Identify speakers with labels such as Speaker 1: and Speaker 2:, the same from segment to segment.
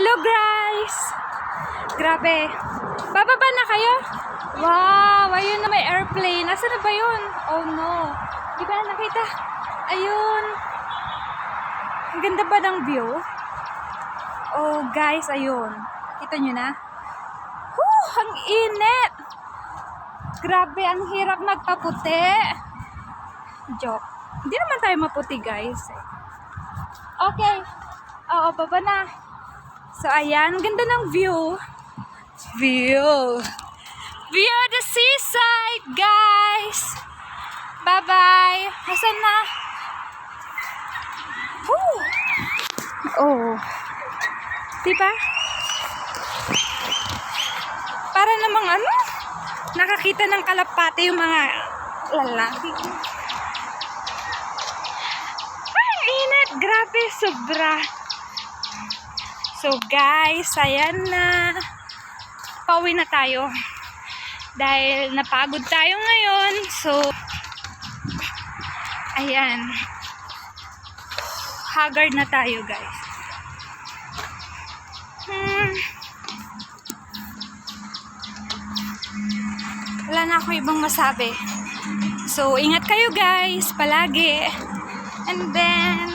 Speaker 1: Hello guys! Grabe. Bababa na kayo? Wow! Ayun na may airplane. Nasaan na ba yun? Oh no. Di ba nakita? Ayun. Ang ganda ba ng view? Oh guys, ayun. Kita nyo na? Whew! Ang init! Grabe, ang hirap magpaputi. Joke. Hindi naman tayo maputi guys. Okay. Oo, baba na. So, ayan. Ang ganda ng view. View of the seaside, guys. Bye-bye. Asan na? Woo! Oh. Diba? Para namang ano? Nakakita ng kalapate yung mga lalaki. Ang init. Grabe, sobra. So guys, ayan na. Pauwi na tayo. Dahil napagod tayo ngayon. So, ayan. Haggard na tayo guys. Wala na akong ibang masabi. So, ingat kayo guys. Palagi. And then,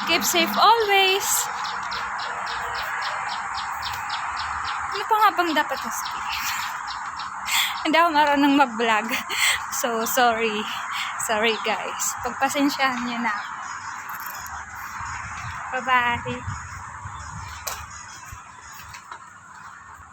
Speaker 1: keep safe always. Ano pa nga bang dapat na sabihin? Hindi ako marunong mag-vlog. So, sorry. Sorry guys. Pagpasensyahan niyo na. Bye-bye.